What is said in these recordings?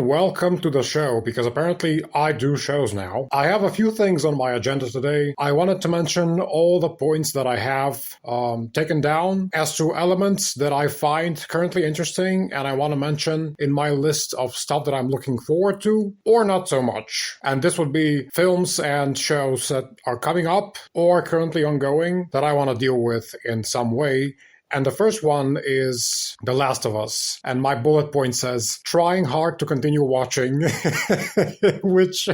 and welcome to the show, because apparently I do shows now. I have a few things on my agenda today. I wanted to mention all the points that I have taken down as to elements that I find currently interesting, and I want to mention in my list of stuff that I'm looking forward to, or not so much. And this would be films and shows that are coming up or currently ongoing that I want to deal with in some way. And the first one is The Last of Us. And my bullet point says, trying hard to continue watching, which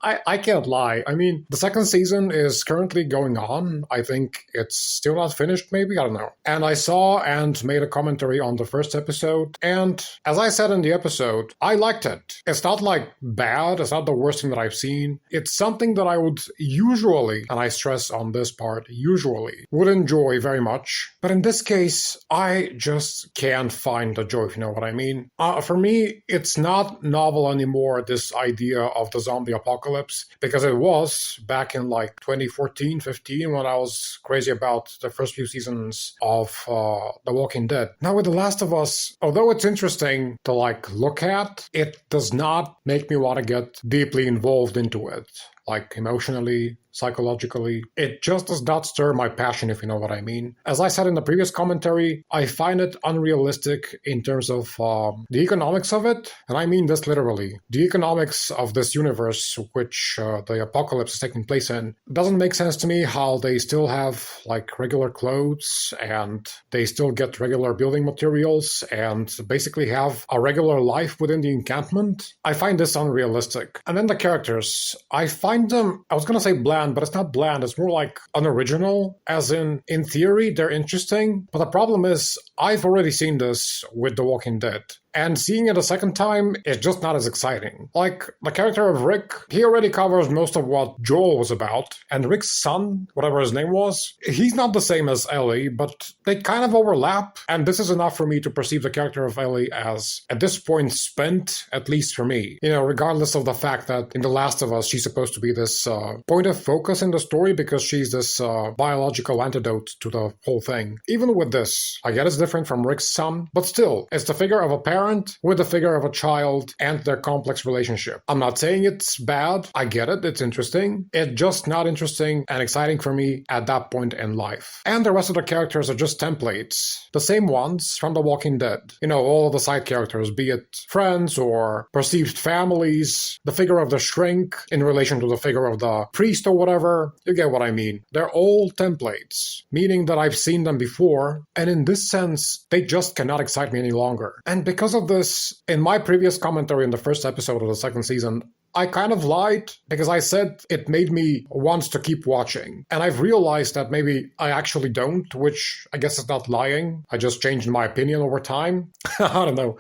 I can't lie. I mean, the second season is currently going on. I think it's still not finished, maybe? I don't know. And I saw and made a commentary on the first episode. And as I said in the episode, I liked it. It's not like bad. It's not the worst thing that I've seen. It's something that I would usually, and I stress on this part, usually, would enjoy very much. But in this case, I just can't find the joy, if you know what I mean. For me, it's not novel anymore, this idea of the zombie apocalypse, because it was back in like 2014, 15, when I was crazy about the first few seasons of The Walking Dead. Now with The Last of Us, although it's interesting to look at, it does not make me want to get deeply involved into it. Like emotionally, psychologically. It just does not stir my passion, if you know what I mean. As I said in the previous commentary, I find it unrealistic in terms of the economics of it, and I mean this literally. The economics of this universe, which the apocalypse is taking place in, doesn't make sense to me how they still have regular clothes, and they still get regular building materials, and basically have a regular life within the encampment. I find this unrealistic. And then the characters, I find them, I was gonna say bland, but it's not bland, it's more like unoriginal, as in theory, they're interesting. But the problem is, I've already seen this with The Walking Dead. And seeing it a second time is just not as exciting. Like, the character of Rick, he already covers most of what Joel was about. And Rick's son, whatever his name was, he's not the same as Ellie, but they kind of overlap. And this is enough for me to perceive the character of Ellie as, at this point, spent, at least for me. You know, regardless of the fact that in The Last of Us, she's supposed to be this point of focus in the story because she's this biological antidote to the whole thing. Even with this, I get it's different from Rick's son, but still, it's the figure of a parent with the figure of a child and their complex relationship. I'm not saying it's bad. I get it. It's interesting. It's just not interesting and exciting for me at that point in life. And the rest of the characters are just templates. The same ones from The Walking Dead. You know, all of the side characters, be it friends or perceived families, the figure of the shrink in relation to the figure of the priest or whatever. You get what I mean. They're all templates, meaning that I've seen them before, and in this sense, they just cannot excite me any longer. And because of this, in my previous commentary in the first episode of the second season, I kind of lied because I said it made me want to keep watching. And I've realized that maybe I actually don't, which I guess is not lying. I just changed my opinion over time. I don't know.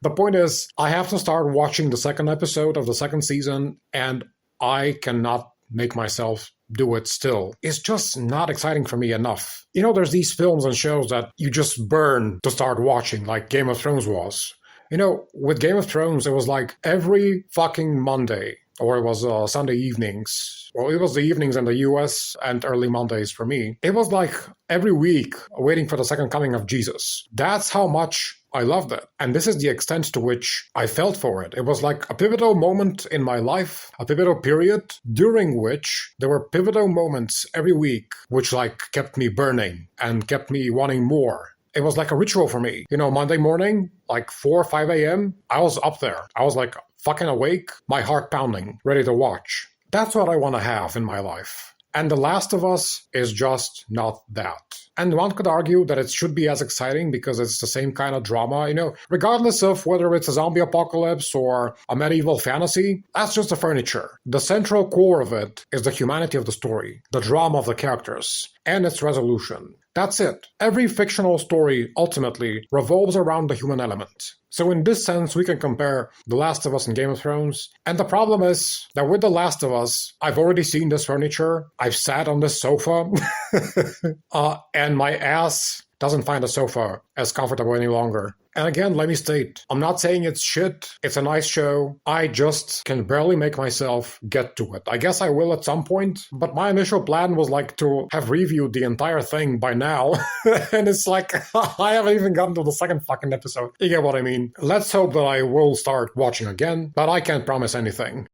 The point is, I have to start watching the second episode of the second season, and I cannot make myself do it still. It's just not exciting for me enough. You know, there's these films and shows that you just burn to start watching, like Game of Thrones was. You know, with Game of Thrones, it was like every fucking Monday, or it was Sunday evenings. Well, it was the evenings in the US and early Mondays for me. It was like every week waiting for the second coming of Jesus. That's how much I loved it. And this is the extent to which I felt for it. It was like a pivotal moment in my life, a pivotal period during which there were pivotal moments every week, which kept me burning and kept me wanting more. It was like a ritual for me. You know, Monday morning, 4 or 5 a.m., I was up there. I was fucking awake, my heart pounding, ready to watch. That's what I want to have in my life. And The Last of Us is just not that. And one could argue that it should be as exciting because it's the same kind of drama, you know, regardless of whether it's a zombie apocalypse or a medieval fantasy, that's just the furniture. The central core of it is the humanity of the story, the drama of the characters, and its resolution. That's it. Every fictional story ultimately revolves around the human element. So in this sense, we can compare The Last of Us and Game of Thrones. And the problem is that with The Last of Us, I've already seen this furniture. I've sat on this sofa. And my ass doesn't find the sofa as comfortable any longer. And again, let me state, I'm not saying it's shit. It's a nice show. I just can barely make myself get to it. I guess I will at some point, but my initial plan was like to have reviewed the entire thing by now. And it's like, I haven't even gotten to the second fucking episode. You get what I mean? Let's hope that I will start watching again, but I can't promise anything.